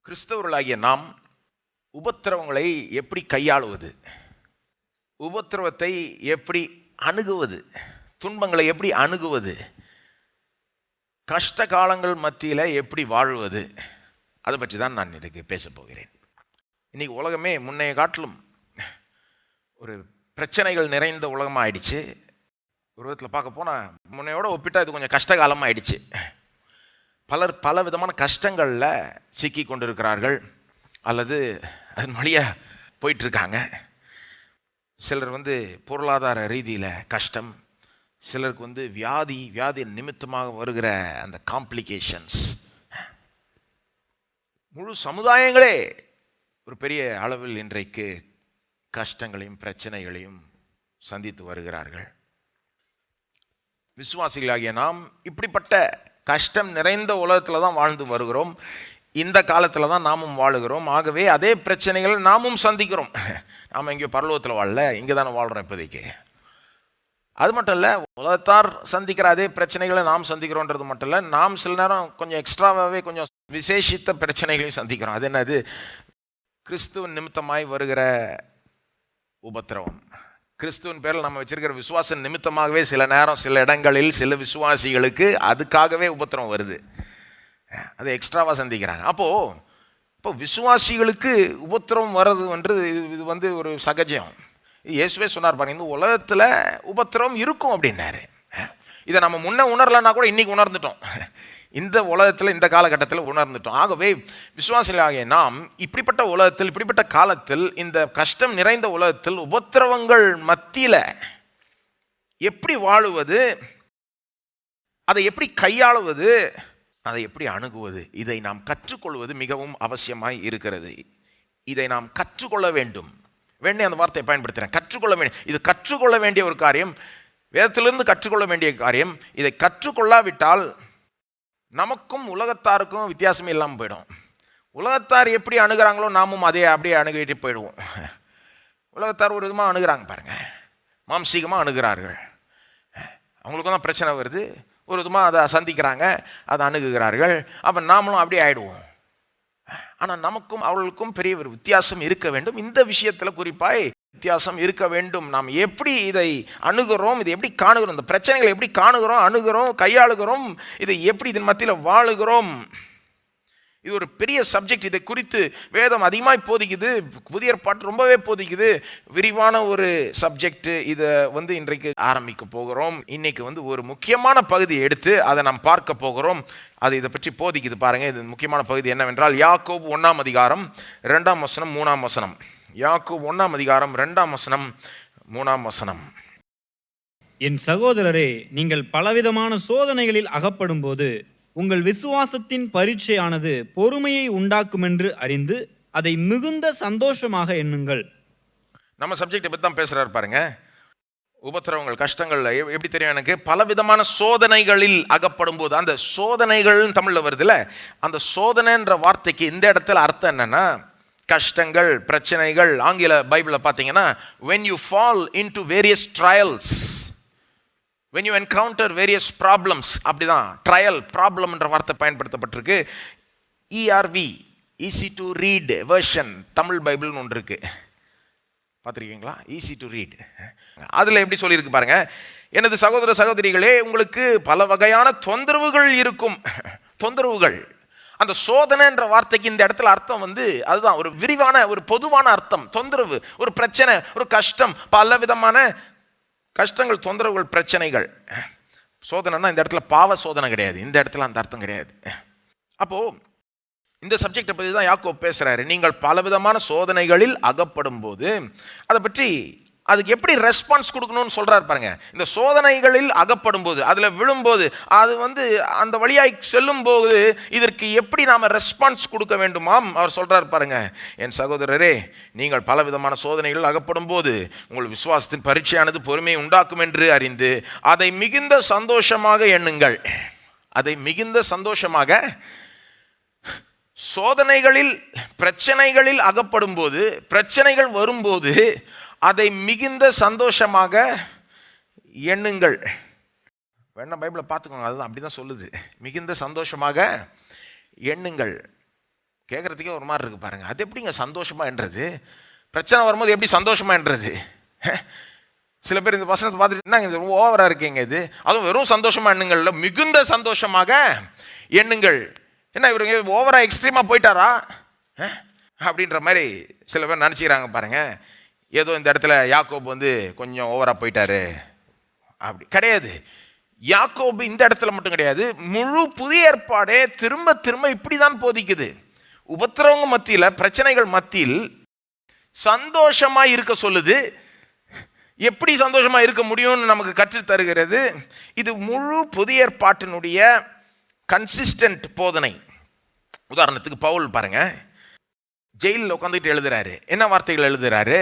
கிறிஸ்தவர்களாகிய நாம் உபத்திரவங்களை எப்படி கையாளுவது, உபத்திரவத்தை எப்படி அணுகுவது, துன்பங்களை எப்படி அணுகுவது, கஷ்ட காலங்கள் மத்தியில் எப்படி வாழ்வது, அதை பற்றி தான் நான் இன்றைக்கு பேசப் போகிறேன். இன்றைக்கி உலகமே முன்னைய காட்டிலும் ஒரு பிரச்சனைகள் நிறைந்த உலகமாக ஆயிடுச்சு. ஒரு விதத்தில் பார்க்க போனால் முன்னையோட ஒப்பிட்டா இது கொஞ்சம் கஷ்டகாலமாக ஆயிடுச்சு. பலர் பல விதமான கஷ்டங்களில் சிக்கி கொண்டிருக்கிறார்கள் அல்லது அதன் வழியாக போயிட்டுருக்காங்க. சிலர் பொருளாதார ரீதியில் கஷ்டம், சிலருக்கு வியாதி நிமித்தமாக வருகிற அந்த காம்ப்ளிகேஷன்ஸ். முழு சமுதாயங்களே ஒரு பெரிய அளவில் இன்றைக்கு கஷ்டங்களையும் பிரச்சனைகளையும் சந்தித்து வருகிறார்கள். விசுவாசிகளாகிய நாம் இப்படிப்பட்ட கஷ்டம் நிறைந்த உலகத்தில் தான் வாழ்ந்து வருகிறோம். இந்த காலத்தில் தான் நாமும் வாழுகிறோம். ஆகவே அதே பிரச்சனைகளை நாமும் சந்திக்கிறோம். நாம் எங்கேயோ பரலோகத்தில் வாழல, இங்கே தானே வாழ்கிறோம் இப்போதைக்கு. அது மட்டும் இல்லை, உலகத்தார் சந்திக்கிற அதே பிரச்சனைகளை நாம் சந்திக்கிறோன்றது மட்டும் இல்லை, நாம் சில நேரம் கொஞ்சம் எக்ஸ்ட்ராவாகவே கொஞ்சம் விசேஷித்த பிரச்சனைகளையும் சந்திக்கிறோம். அது என்னது? கிறிஸ்துவின் நிமித்தமாய் வருகிற உபத்திரவம். கிறிஸ்துவின் பேரில் நம்ம வச்சிருக்கிற விசுவாச நிமித்தமாகவே சில நேரம் சில இடங்களில் சில விசுவாசிகளுக்கு அதுக்காகவே உபத்திரவம் வருது. அதை எக்ஸ்ட்ராவாக சந்திக்கிறாங்க. இப்போ விசுவாசிகளுக்கு உபத்திரவம் வர்றது இது ஒரு சகஜம். இயேசுவே சொன்னார் பாருங்க, இந்த உலகத்தில் உபத்திரவம் இருக்கும் அப்படின்னாரு. இதை நம்ம முன்ன உணரலன்னா கூட இன்னைக்கு உணர்ந்துட்டோம். இந்த உலகத்தில் இந்த காலகட்டத்தில் உணர்ந்துட்டோம். ஆகவே விசுவாசிகளாகிய நாம் இப்படிப்பட்ட உலகத்தில் இப்படிப்பட்ட காலத்தில் இந்த கஷ்டம் நிறைந்த உலகத்தில் உபத்திரவங்கள் மத்தியில் எப்படி வாழுவது, அதை எப்படி கையாளுவது, அதை எப்படி அணுகுவது, இதை நாம் கற்றுக்கொள்வது மிகவும் அவசியமாய் இருக்கிறது. இதை நாம் கற்றுக்கொள்ள வேண்டும். வேண்டிய அந்த வார்த்தையை பயன்படுத்துகிறேன், கற்றுக்கொள்ள வேண்டும். இது கற்றுக்கொள்ள வேண்டிய ஒரு காரியம், வேதத்திலிருந்து கற்றுக்கொள்ள வேண்டிய காரியம். இதை கற்றுக்கொள்ளாவிட்டால் நமக்கும் உலகத்தாருக்கும் வித்தியாசமே இல்லாமல் போயிடும். உலகத்தார் எப்படி அணுகிறாங்களோ நாமும் அதே அப்படியே அணுகிட்டு போயிடுவோம். உலகத்தார் ஒரு விதமாக அணுகிறாங்க பாருங்கள், மாம்சீகமாக அணுகிறார்கள். அவங்களுக்கும் தான் பிரச்சனை வருது, ஒரு விதமாக அதை சந்திக்கிறாங்க, அதை அணுகுகிறார்கள். அப்போ நாமளும் அப்படியே ஆயிடுவோம். ஆனால் நமக்கும் அவர்களுக்கும் பெரிய ஒரு வித்தியாசம் இருக்க வேண்டும். இந்த விஷயத்தில் குறிப்பாய் வித்தியாசம் இருக்க வேண்டும். நாம் எப்படி இதை அணுகிறோம், இதை எப்படி காணுகிறோம், இந்த பிரச்சனைகளை எப்படி காணுகிறோம், அணுகிறோம், கையாளுகிறோம், இதை எப்படி இதன் மத்தியில் வாழுகிறோம், இது ஒரு பெரிய சப்ஜெக்ட். இதை குறித்து வேதம் அதிகமாக போதிக்குது, புதிய ஏற்பாடு ரொம்பவே போதிக்குது. விரிவான ஒரு சப்ஜெக்ட். இதை இன்றைக்கு ஆரம்பிக்க போகிறோம். இன்னைக்கு ஒரு முக்கியமான பகுதியை எடுத்து அதை நாம் பார்க்க போகிறோம். அது இதை பற்றி போதிக்குது பாருங்க. இது முக்கியமான பகுதி என்னவென்றால் யாக்கோபு 1 அதிகாரம் 2 வசனம் 3 வசனம். யாக்கோபு 1 அதிகாரம் 2 வசனம் 3 வசனம். என் சகோதரரே, நீங்கள் பலவிதமான சோதனைகளில் அகப்படும் போது உங்கள் விசுவாசத்தின் பரீட்சையானது பொறுமையை உண்டாக்கும் என்று அறிந்து அதை மிகுந்த சந்தோஷமாக எண்ணுங்கள். நம்ம சப்ஜெக்டை பற்றி தான் பேசுறாரு பாருங்க. உபத்திரவங்கள், கஷ்டங்கள் எப்படி தெரியும் எனக்கு? பலவிதமான சோதனைகளில் அகப்படும் போது. அந்த சோதனைகள் தமிழில் வருதுல்ல, அந்த சோதனைன்ற வார்த்தைக்கு இந்த இடத்துல அர்த்தம் என்னன்னா கஷ்டங்கள், பிரச்சனைகள். ஆங்கில பைபிளில் பார்த்தீங்கன்னா when you fall into various trials, when you encounter various problems, அப்படிதான் ட்ரையல் ப்ராப்ளம் என்ற வார்த்தை பயன்படுத்தப்பட்டிருக்கு. ERV, easy to read version Tamil பைபிள்னு ஒன்று இருக்கு, பார்த்துருக்கீங்களா? Easy to read. அதில் எப்படி சொல்லியிருக்கு பாருங்க, எனது சகோதர சகோதரிகளே, உங்களுக்கு பல வகையான தொந்தரவுகள் இருக்கும். தொந்தரவுகள், அந்த சோதனைன்ற வார்த்தைக்கு இந்த இடத்துல அர்த்தம் அதுதான் ஒரு விரிவான ஒரு பொதுவான அர்த்தம். தொந்தரவு, ஒரு பிரச்சனை, ஒரு கஷ்டம், பல விதமான கஷ்டங்கள், தொந்தரவுகள், பிரச்சனைகள். சோதனைன்னா இந்த இடத்துல பாவ சோதனை கிடையாது, இந்த இடத்துல அந்த அர்த்தம் கிடையாது. அப்போ இந்த சப்ஜெக்டை பற்றி தான் யாக்கோபு பேசுறாரு. நீங்கள் பலவிதமான சோதனைகளில் அகப்படும் போது அதை பற்றி அதுக்கு எப்படி ரெஸ்பான்ஸ் கொடுக்கணும்னு சொல்றாரு பாருங்க. இந்த சோதனைகளில் அகப்படும் போது, அதில் விழும்போது, அது அந்த வழியாய் செல்லும் போது இதற்கு எப்படி நாம ரெஸ்பான்ஸ் கொடுக்க வேண்டுமாம் அவர் சொல்றாரு பாருங்க. என் சகோதரரே, நீங்கள் பலவிதமான சோதனைகளில் அகப்படும் போது உங்கள் விசுவாசத்தின் பரீட்சையானது பொறுமையை உண்டாக்கும் என்று அறிந்து அதை மிகுந்த சந்தோஷமாக எண்ணுங்கள். அதை மிகுந்த சந்தோஷமாக, சோதனைகளில் பிரச்சனைகளில் அகப்படும் போது, பிரச்சனைகள் வரும்போது அதை மிகுந்த சந்தோஷமாக எண்ணுங்கள். வேணா பைபிளை பார்த்துக்கோங்க, அதுதான் அப்படி தான் சொல்லுது. மிகுந்த சந்தோஷமாக எண்ணுங்கள். கேட்குறதுக்கே ஒரு மாதிரி இருக்கு பாருங்க. அது எப்படிங்க சந்தோஷமா என்றது? பிரச்சனை வரும்போது எப்படி சந்தோஷமா என்றது? சில பேர் இந்த வசனத்தை பார்த்துட்டு என்னங்க இது ரொம்ப ஓவரா இருக்கீங்க, இது அதுவும் வெறும் சந்தோஷமா எண்ணுங்கள்ல மிகுந்த சந்தோஷமாக எண்ணுங்கள். என்ன இவருங்க ஓவரா எக்ஸ்ட்ரீமா போயிட்டாரா அப்படின்ற மாதிரி சில பேர் நினச்சிக்கிறாங்க பாருங்க. ஏதோ இந்த இடத்துல யாக்கோபு வந்து கொஞ்சம் ஓவரா போயிட்டாரு அப்படி கிடையாது. யாக்கோபு இந்த இடத்துல மட்டும் கிடையாது, முழு புதிய ஏற்பாடே திரும்ப திரும்ப இப்படிதான் போதிக்குது. உபத்திரவங்க மத்தியில், பிரச்சனைகள் மத்தியில் சந்தோஷமா இருக்க சொல்லுது. எப்படி சந்தோஷமா இருக்க முடியும்னு நமக்கு கற்றுத் தருகிறது. இது முழு புதிய ஏற்பாட்டினுடைய கன்சிஸ்டன்ட் போதனை. உதாரணத்துக்கு பவுல் பாருங்க, ஜெயிலில் உட்காந்துட்டு எழுதுறாரு. என்ன வார்த்தைகள் எழுதுறாரு?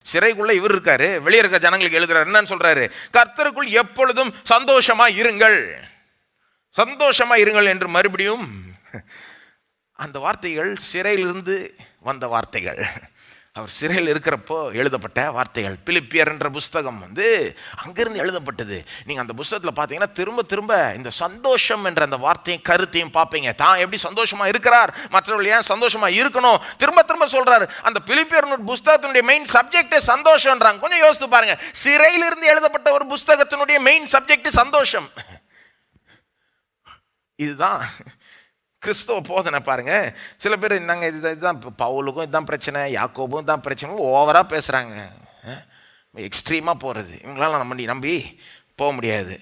சிறைக்குள்ள இவர் இருக்காரு, வெளியே இருக்க ஜனங்களுக்கு எழுதுறாரு. என்னன்னு சொல்றாரு? கர்த்தருக்குள் எப்பொழுதும் சந்தோஷமா இருங்கள், சந்தோஷமா இருங்கள் என்று. மறுபடியும் அந்த வார்த்தைகள் சிறையிலிருந்து வந்த வார்த்தைகள், அவர் சிறையில் இருக்கிறப்போ எழுதப்பட்ட வார்த்தைகள். பிலிப்பியர் என்ற புஸ்தகம் வந்து அங்கிருந்து எழுதப்பட்டது. நீங்கள் அந்த புஸ்தகத்தில் பார்த்தீங்கன்னா திரும்ப திரும்ப இந்த சந்தோஷம் என்ற அந்த வார்த்தையும் கருத்தையும் பார்ப்பீங்க. தான் எப்படி சந்தோஷமா இருக்கிறார், மற்றவர்கள் ஏன் சந்தோஷமா இருக்கணும் திரும்ப திரும்ப சொல்றாரு. அந்த பிலிப்பியர் புஸ்தகத்தினுடைய மெயின் சப்ஜெக்ட் சந்தோஷம்ன்றாங்க. கொஞ்சம் யோசித்து பாருங்க, சிறையிலிருந்து எழுதப்பட்ட ஒரு புஸ்தகத்தினுடைய மெயின் சப்ஜெக்ட் சந்தோஷம். இதுதான் கிறிஸ்தவ போதனை பாருங்க. சில பேர் என்னங்க இதுதான் பவுலுக்கும் இதுதான் பிரச்சனை, யாக்கோபும் இதுதான் பிரச்சனை, ஓவரா பேசுறாங்க, எக்ஸ்ட்ரீமா போறது. இவங்களால நம்பி போக முடியாது.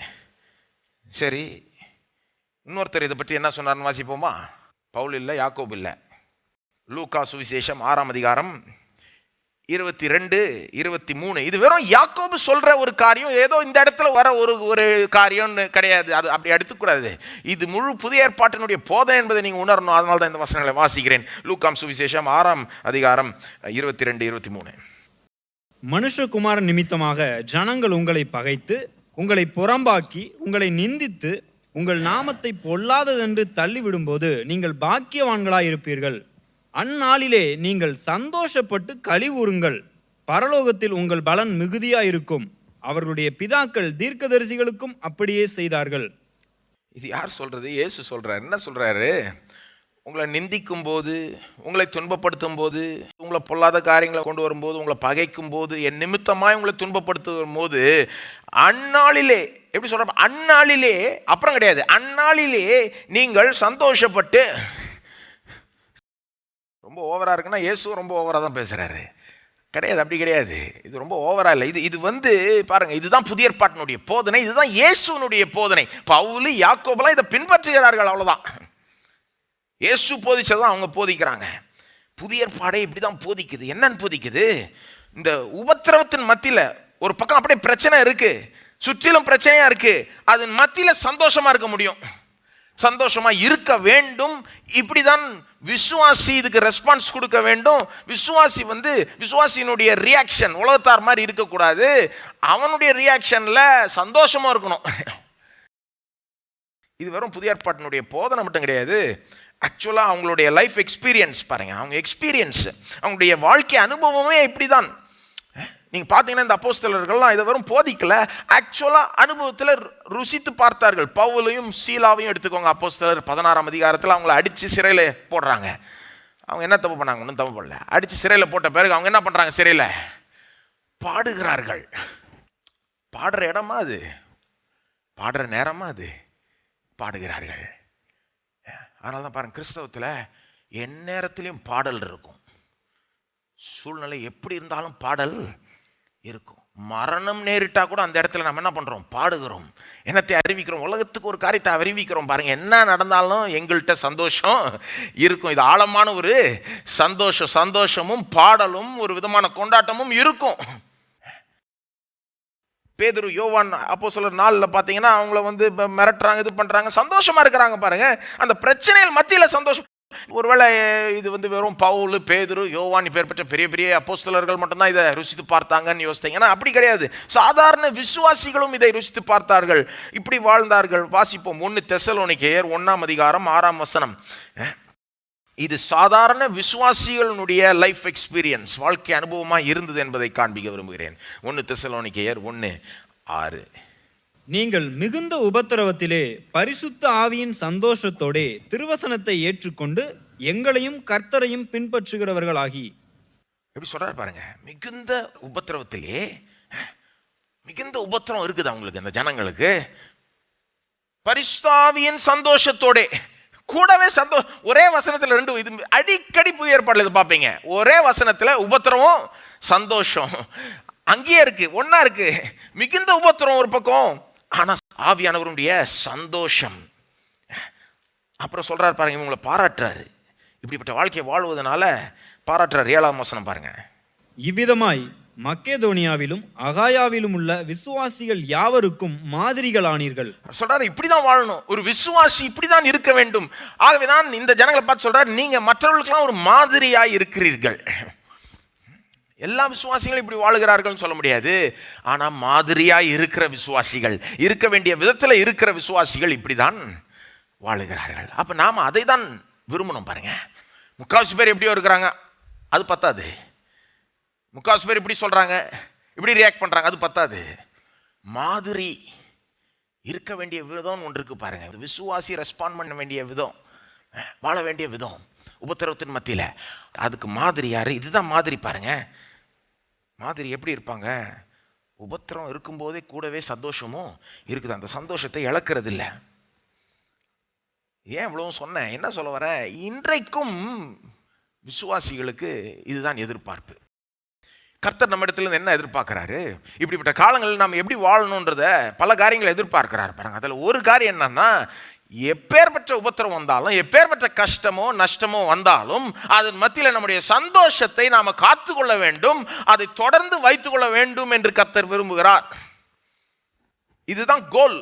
சரி, இன்னொருத்தர் இதை பற்றி என்ன சொன்னார்னு வாசிப்போமா? பவுல் இல்லை, யாக்கோபு இல்லை. லூக்கா சுவிசேஷம் 6ஆம் அதிகாரம் 22, 23. இது வெறும் யாக்கோபு சொல்ற ஒரு காரியம், ஏதோ இந்த இடத்துல வர ஒரு காரியம்னு கிடையாது. அது அப்படி எடுத்துக்கூடாது. இது முழு புதிய ஏற்பாட்டினுடைய போதனை என்பதை நீங்க உணரணும். அதனால தான் இந்த வசனங்களை வாசிக்கிறேன். லூக்காம் சுவிசேஷம் 6ஆம் அதிகாரம் 22, 23. மனுஷகுமாரன் நிமித்தமாக ஜனங்கள் உங்களை பகைத்து, உங்களை புறம்பாக்கி, உங்களை நிந்தித்து, உங்கள் நாமத்தை பொல்லாததென்று தள்ளிவிடும்போது நீங்கள் பாக்கியவான்களாயிருப்பீர்கள். அந்நாளிலே நீங்கள் சந்தோஷப்பட்டு களிகூருங்கள், பரலோகத்தில் உங்கள் பலன் மிகுதியாயிருக்கும். அவர்களுடைய பிதாக்கள் தீர்க்கதரிசிகளுக்கும் அப்படியே செய்தார்கள். இது யார் சொல்றது? இயேசு சொல்றாரு. என்ன சொல்றாரு? உங்களை நிந்திக்கும் போது, உங்களை துன்பப்படுத்தும் போது, உங்களை பொல்லாத காரியங்களை கொண்டு வரும்போது, உங்களை பகைக்கும் போது, என் நிமித்தமாய் உங்களை துன்பப்படுத்தும் போது, அந்நாளிலே, எப்படி சொல்ற, அந்நாளிலே, அப்புறம் கிடையாது, அந்நாளிலே நீங்கள் சந்தோஷப்பட்டு. ரொம்ப ஓவரா இருக்குன்னா இயேசு ரொம்ப ஓவரா தான் பேசுறாரு கிடையாது, அப்படி கிடையாது. இது ரொம்ப ஓவரா இல்லை. இது வந்து பாருங்க, இதுதான் புதிய ஏற்பாட்டினுடைய போதனை, இதுதான் இயேசுனுடைய போதனை. பவுல், யாக்கோபெல்லாம் இதை பின்பற்றுகிறார்கள், அவ்வளவுதான். இயேசு போதிச்சதான் அவங்க போதிக்கிறாங்க. புதிய ஏற்பாடே இப்படிதான் போதிக்குது. என்னன்னு போதிக்குது? இந்த உபத்திரவத்தின் மத்தியில ஒரு பக்கம் அப்படியே பிரச்சனை இருக்கு, சுற்றிலும் பிரச்சனையா இருக்கு, அதன் மத்தியில சந்தோஷமா இருக்க முடியும், சந்தோஷமா இருக்க வேண்டும். இப்படிதான் விசுவாசி இதுக்கு ரெஸ்பான்ஸ் கொடுக்க வேண்டும். விசுவாசி வந்து விசுவாசியினுடைய ரியாக்ஷன் உலகத்தார் மாதிரி இருக்கக்கூடாது, அவனுடைய ரியாக்ஷன்ல சந்தோஷமா இருக்கணும். இது வெறும் புதிய ஏற்பாட்டினுடைய போதனை மட்டும் கிடையாது. ஆக்சுவலாக அவங்களுடைய லைஃப் எக்ஸ்பீரியன்ஸ் பாருங்க, அவங்க எக்ஸ்பீரியன்ஸ், அவங்களுடைய வாழ்க்கை அனுபவமே இப்படிதான். நீங்கள் பார்த்தீங்கன்னா இந்த அப்போஸ்தலர்கள்லாம் இதை வெறும் போதிக்கல, ஆக்சுவலாக அனுபவத்தில் ருசித்து பார்த்தார்கள். பவுலையும் சீலாவையும் எடுத்துக்கோங்க. அப்போஸ்தலர் 16ஆம் அதிகாரத்தில் அவங்கள அடித்து சிறையில் போடுறாங்க. அவங்க என்ன தப்பு பண்ணாங்க? ஒன்றும் தப்பு பண்ணல. அடித்து சிறையில் போட்ட பிறகு அவங்க என்ன பண்ணுறாங்க? சிறையில் பாடுகிறார்கள். பாடுற இடமா அது? பாடுற நேரமா அது? பாடுகிறார்கள். அதனால தான் பாருங்க, கிறிஸ்தவத்தில் எந்நேரத்திலையும் பாடல் இருக்கும். சூழ்நிலை எப்படி இருந்தாலும் பாடல் இருக்கும். மரணம் நேரிட்டா கூட அந்த இடத்துல நம்ம என்ன பண்றோம்? பாடுகிறோம். என்னத்தை அறிவிக்கிறோம்? உலகத்துக்கு ஒரு காரியத்தை அறிவிக்கிறோம். பாருங்க, என்ன நடந்தாலும் எங்கள்கிட்ட சந்தோஷம் இருக்கும். இது ஆழமான ஒரு சந்தோஷம். சந்தோஷமும் பாடலும் ஒரு விதமான கொண்டாட்டமும் இருக்கும். பேதுரு, யோவான் அப்போஸ்தலர் 4ல் பார்த்தீங்கன்னா அவங்கள வந்து மிரட்டுறாங்க, இது பண்றாங்க, சந்தோஷமா இருக்கிறாங்க. பாருங்க, அந்த பிரச்சனைகள் மத்தியில சந்தோஷம். ஒருவேளை இது வந்து வெறும் பவுல், பேதுரு, யோவான் பேர் பெற்ற பெரிய பெரிய அப்போஸ்தலர்கள் மட்டும்தான் இதை ருசித்து பார்த்தாங்கன்னு யோசித்தீங்கன்னா அப்படி கிடையாது. சாதாரண விசுவாசிகளும் இதை ருசித்து பார்த்தார்கள், இப்படி வாழ்ந்தார்கள். வாசிப்போம் 1 தெசலோனிக்கேயர் 1ஆம் அதிகாரம் 6ஆம் வசனம். இது சாதாரண விசுவாசிகளுடைய லைஃப் எக்ஸ்பீரியன்ஸ், வாழ்க்கை அனுபவமாக இருந்தது என்பதை காண்பிக்க விரும்புகிறேன். 1 தெசலோனிக்கேயர் 1:6. நீங்கள் மிகுந்த உபத்திரவத்திலே பரிசுத்த ஆவியின் சந்தோஷத்தோடே திருவசனத்தை ஏற்றுக்கொண்டு எங்களையும் கர்த்தரையும் பின்பற்றுகிறவர்களாகி. எப்படி சொல்றாரு பாருங்க, மிகுந்த உபத்திரவத்திலே. மிகுந்த உபத்திரம் இருக்குது அவங்களுக்கு, இந்த ஜனங்களுக்கு. பரிசுத்தாவியின் சந்தோஷத்தோட கூடவே ஒரே வசனத்துல ரெண்டு, இது அடிக்கடி புதிய ஏற்பாடுல இது பார்ப்பீங்க. ஒரே வசனத்துல உபத்திரமும் சந்தோஷம் அங்கேயே இருக்கு, ஒன்னா இருக்கு. மிகுந்த உபத்திரம் ஒரு பக்கம், ஆனா ஆவியானவருடைய சந்தோஷம். அப்புறம் சொல்றாரு பாருங்க, இவங்களை பாராட்டுறாரு. இப்படிப்பட்ட வாழ்க்கையை வாழ்வதனால பாராட்டுறாரு. 7ஆம் வசனம் பாருங்க. இவ்விதமாய் மக்கேதோனியாவிலும் அகாயாவிலும் உள்ள விசுவாசிகள் யாவருக்கும் மாதிரிகளானீர்கள். சொல்றாரு, இப்படிதான் வாழணும், ஒரு விசுவாசி இப்படிதான் இருக்க வேண்டும். ஆகவேதான் இந்த ஜனங்களை பார்த்து சொல்றாரு, நீங்க மற்றவர்களுக்கெல்லாம் ஒரு மாதிரியாய் இருக்கிறீர்கள். எல்லா விசுவாசிகளும் இப்படி வாழுகிறார்கள் சொல்ல முடியாது, ஆனா மாதிரியாய் இருக்கிற விசுவாசிகள், இருக்க வேண்டிய விதத்துல இருக்கிற விசுவாசிகள் இப்படிதான் வாழுகிறார்கள். அப்ப நாம அதை தான் விரும்பணும். பாருங்க, முக்காவாசி பேர் எப்படியோ இருக்கிறாங்க, அது பத்தாது. முக்காவாசி பேர் இப்படி சொல்றாங்க, இப்படி ரியாக்ட் பண்றாங்க, அது பத்தாது. மாதிரி இருக்க வேண்டிய விதம் ஒன்று இருக்கு பாருங்க. விசுவாசி ரெஸ்பாண்ட் பண்ண வேண்டிய விதம், வாழ வேண்டிய விதம் உபத்திரவத்தின் மத்தியில, அதுக்கு மாதிரி யாரு? இதுதான் மாதிரி. பாருங்க, மாதிரி எப்படி இருப்பாங்க? உபத்திரம் இருக்கும்போதே கூடவே சந்தோஷமும் இருக்குது. அந்த சந்தோஷத்தை இழக்கிறது இல்லை. ஏன் இவ்வளவு சொன்னேன், என்ன சொல்ல வர? இன்றைக்கும் விசுவாசிகளுக்கு இதுதான் எதிர்பார்ப்பு. கர்த்தர் நம்ம இடத்துல என்ன எதிர்பார்க்கிறாரு? இப்படிப்பட்ட காலங்களில் நாம் எப்படி வாழணுன்றத பல காரியங்களை எதிர்பார்க்கிறார் பாருங்க. அதில் ஒரு காரியம் என்னன்னா, எப்பேற்பட்ட உபத்திரம் வந்தாலும், எப்பேற்பட்ட கஷ்டமோ நஷ்டமோ வந்தாலும், அதன் மத்தியில் நம்முடைய சந்தோஷத்தை நாம காத்துக்கொள்ள வேண்டும், அதை தொடர்ந்து வைத்துக் கொள்ள வேண்டும் என்று கர்த்தர் விரும்புகிறார். இதுதான் கோல்.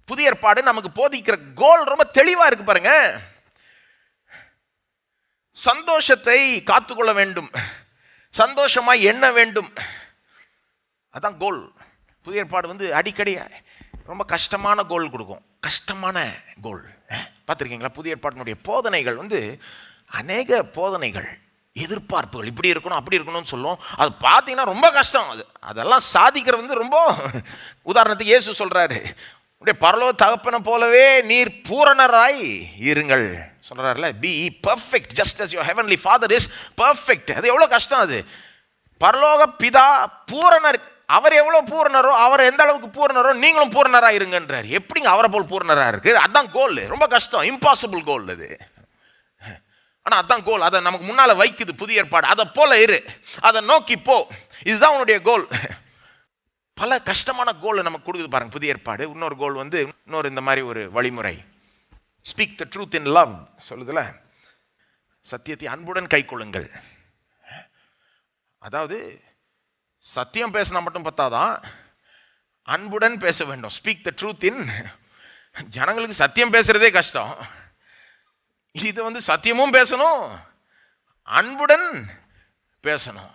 புதிய ஏற்பாடு நமக்கு போதிக்கிற கோல் ரொம்ப தெளிவா இருக்கு பாருங்க. சந்தோஷத்தை காத்துக்கொள்ள வேண்டும், சந்தோஷமாய் எண்ண வேண்டும், அதான் கோல். புதிய ஏற்பாடு அடிக்கடி ரொம்ப கஷ்டமான கோல் கொடுக்கும். கஷ்டமான கோல் பார்த்துருக்கீங்களா? புதிய ஏற்பாட்டினுடைய போதனைகள் அநேக போதனைகள், எதிர்பார்ப்புகள், இப்படி இருக்கணும் அப்படி இருக்கணும்னு சொல்லும். அது பார்த்தீங்கன்னா ரொம்ப கஷ்டம். அதெல்லாம் சாதிக்கிறது ரொம்ப. உதாரணத்துக்கு இயேசு சொல்றாரு, உடைய பரலோக தகப்பனை போலவே நீர் பூரணராய் இருங்கள் சொல்றாருல. Be perfect just as your heavenly father is perfect. அது எவ்வளவு கஷ்டம். அது பரலோக பிதா பூரணர், அவர் எவ்வளவு பூரணரோ, அவர் எந்த அளவுக்கு பூரணரோ நீங்களும் பூரணரா இருங்கன்றார். எப்படிங்க அவரை போல் பூரணரா இருக்கு? அதான் கோல். ரொம்ப கஷ்டம், இம்பாசிபிள் கோல் அது. ஆனா அதான் கோல். அதை நமக்கு முன்னால வைக்குது புதிய ஏற்பாடு. அதை போல இரு, அதை நோக்கி போ, இதுதான் உன்னுடைய கோல். பல கஷ்டமான கோல் நமக்கு கொடுக்குது பாருங்க புதிய ஏற்பாடு. இன்னொரு கோல் இன்னொரு இந்த மாதிரி ஒரு வழிமுறை, speak the truth in love சொல்லுதுல, சத்தியத்தை அன்புடன் கை கொள்ளுங்கள். அதாவது சத்தியம் பேசினா மட்டும் பத்தாதான், அன்புடன் பேச வேண்டும். ஸ்பீக் த ட்ரூத் இன். ஜனங்களுக்கு சத்தியம் பேசுறதே கஷ்டம், இது சத்தியமும் பேசணும், அன்புடன் பேசணும்.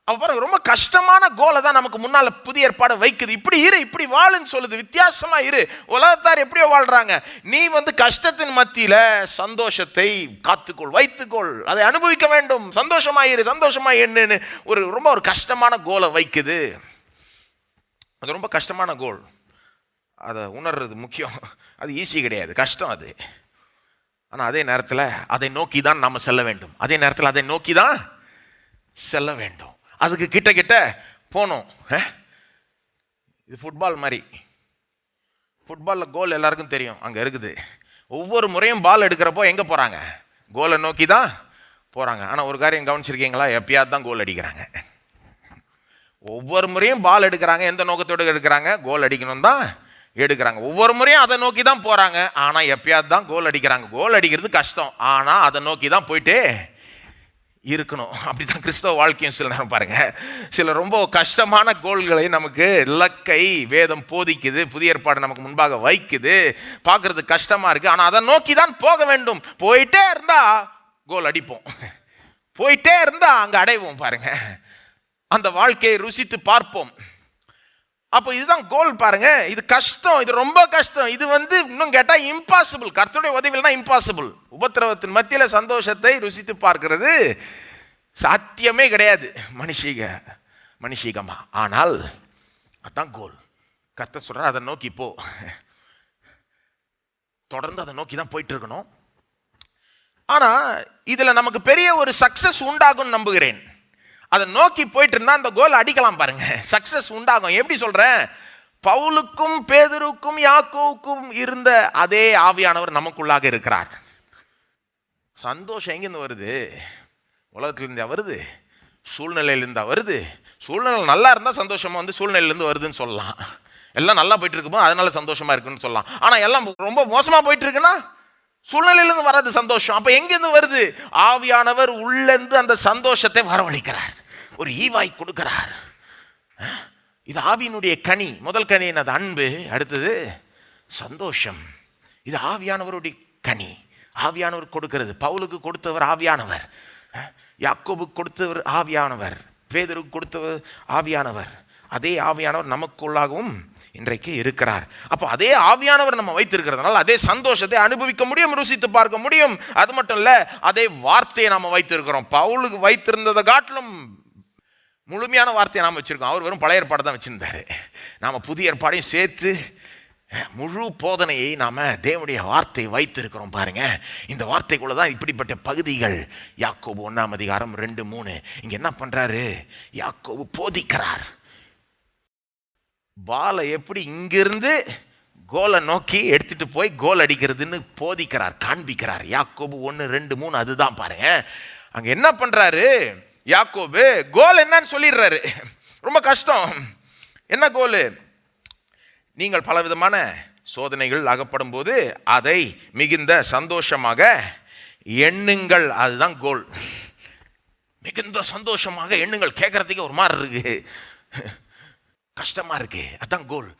பாருங்க, ரொம்ப கஷ்டமான கோலை தான் நமக்கு முன்னால புதிய ஏற்பாடு வைக்குது. இப்படி இரு, இப்படி வாழுன்னு சொல்லுது. வித்தியாசமா இரு. உலகத்தார் எப்படியோ வாழ்றாங்க, நீ கஷ்டத்தின் மத்தியில சந்தோஷத்தை காத்துக்கொள், வைத்துக்கொள், அதை அனுபவிக்க வேண்டும். சந்தோஷமாயிரு, சந்தோஷமா என்னன்னு ரொம்ப ஒரு கஷ்டமான கோலை வைக்குது. அது ரொம்ப கஷ்டமான கோல். அதை உணர்றது முக்கியம். அது ஈஸி கிடையாது, கஷ்டம் அது. ஆனா அதே நேரத்தில் அதை நோக்கி தான் நாம செல்ல வேண்டும். அதே நேரத்தில் அதை நோக்கி தான் செல்ல வேண்டும். அதுக்கு கிட்ட கிட்ட போனோம். இது ஃபுட்பால் மாதிரி. ஃபுட்பாலில் கோல் எல்லாருக்கும் தெரியும், அங்கே இருக்குது. ஒவ்வொரு முறையும் பால் எடுக்கிறப்போ எங்கே போகிறாங்க? கோலை நோக்கி தான் போகிறாங்க. ஆனால் ஒரு காரியம் கவனிச்சிருக்கீங்களா? எப்பயாவது தான் கோல் அடிக்கிறாங்க. ஒவ்வொரு முறையும் பால் எடுக்கிறாங்க, எந்த நோக்கத்தோடு எடுக்கிறாங்க? கோல் அடிக்கணும் தான் எடுக்கிறாங்க. ஒவ்வொரு முறையும் அதை நோக்கி தான் போகிறாங்க, ஆனால் எப்பயாவது தான் கோல் அடிக்கிறாங்க. கோல் அடிக்கிறது கஷ்டம், ஆனால் அதை நோக்கி தான் போயிட்டே இருக்கணும். அப்படிதான் கிறிஸ்தவ வாழ்க்கையும் சில நேரம் பாருங்க, சில ரொம்ப கஷ்டமான கோல்களை நமக்கு இலக்கை வேதம் போதிக்குது, புதிய ஏற்பாடு நமக்கு முன்பாக வைக்குது. பார்க்கறது கஷ்டமா இருக்கு, ஆனா அதை நோக்கி தான் போக வேண்டும். போயிட்டே இருந்தா கோல் அடிப்போம், போயிட்டே இருந்தா அங்க அடைவோம். பாருங்க, அந்த வாழ்க்கையை ருசித்து பார்ப்போம். அப்போ இதுதான் கோல். பாருங்க, இது கஷ்டம், இது ரொம்ப கஷ்டம். இது இன்னும் கேட்டா இம்பாசிபிள். கர்த்தருடைய உதவியில்னா இம்பாசிபிள். உபத்திரவத்தின் மத்தியில சந்தோஷத்தை ருசித்து பார்க்கிறது சாத்தியமே கிடையாது மனுஷிகமா. ஆனால் அதான் கோல். கர்த்தர் சொல்றார், அதை நோக்கி போ. தொடர்ந்து அதை நோக்கி தான் போயிட்டு இருக்கணும். ஆனா இதுல நமக்கு பெரிய ஒரு சக்சஸ் உண்டாகும் நம்புகிறேன். அதை நோக்கி போயிட்டு இருந்தா அந்த கோல் அடிக்கலாம் பாருங்க, சக்சஸ் உண்டாகும். எப்படி சொல்றேன்? பவுலுக்கும் பேதுருக்கும் யாக்கோவுக்கும் இருந்த அதே ஆவியானவர் நமக்குள்ளாக இருக்கிறார். சந்தோஷம் எங்கிருந்து வருது? உலகத்திலிருந்தா வருது, சூழ்நிலையிலிருந்தா வருது. சூழ்நிலை நல்லா இருந்தால் சந்தோஷமா வந்து சூழ்நிலையிலேருந்து வருதுன்னு சொல்லலாம். எல்லாம் நல்லா போயிட்டு இருக்கும்போது அதனால சந்தோஷமா இருக்குன்னு சொல்லலாம். ஆனால் எல்லாம் ரொம்ப மோசமாக போயிட்டு இருக்குன்னா சூழ்நிலையிலிருந்து வராது சந்தோஷம். அப்போ எங்கேருந்து வருது? ஆவியானவர் உள்ளேருந்து அந்த சந்தோஷத்தை வரவழைக்கிறார், ஒரு ஈவாய் கொடுக்கிறார். இது ஆவியினுடைய கனி. முதல் கனி என்னது? அன்பு. அடுத்தது சந்தோஷம். இது ஆவியானவருடைய கனி. ஆவியானவர் கொடுக்கிறது. பவுலுக்கு கொடுத்தவர் ஆவியானவர், யாக்கோபுக்கு கொடுத்தவர் ஆவியானவர், பேதுருக்கு கொடுத்தவர் ஆவியானவர். அதே ஆவியானவர் நமக்குள்ளாகவும் இன்றைக்கு இருக்கிறார். அப்போ அதே ஆவியானவர் நம்ம வைத்திருக்கிறதுனால அதே சந்தோஷத்தை அனுபவிக்க முடியும், ருசித்து பார்க்க முடியும். அது மட்டும் இல்லை, அதே வார்த்தையை நாம் வைத்திருக்கிறோம். பவுலுக்கு வைத்திருந்ததை காட்டிலும் முழுமையான வார்த்தையை நாம் வச்சுருக்கோம். அவர் வெறும் பழைய ஏற்பாடு தான் வச்சுருந்தார். நாம் புதிய ஏற்பாடையும் சேர்த்து முழு போதனையை நாம் தேவனுடைய வார்த்தை வைத்திருக்கிறோம். பாருங்க, இந்த வார்த்தைக்குள்ள தான் இப்படிப்பட்ட பகுதிகள். யாக்கோபு 1:2-3 இங்கே என்ன பண்ணுறாரு? யாக்கோபு போதிக்கிறார். பாலை எப்படி இங்கிருந்து கோலை நோக்கி எடுத்துட்டு போய் கோல் அடிக்கிறதுன்னு போதிக்கிறார், காண்பிக்கிறார். யாக்கோபு 1:2-3 அதுதான் பாருங்க. அங்க என்ன பண்றாரு யாக்கோபு? கோல் என்னன்னு சொல்லிடுறாரு. ரொம்ப கஷ்டம். என்ன கோல்? நீங்கள் பலவிதமான சோதனைகள் அகப்படும் போது அதை மிகுந்த சந்தோஷமாக எண்ணுங்கள். அதுதான் கோல். மிகுந்த சந்தோஷமாக எண்ணுங்கள். கேட்கறதுக்கு ஒரு மாதிரி இருக்கு, கஷ்டமா இருக்கு. அதான் கோல்.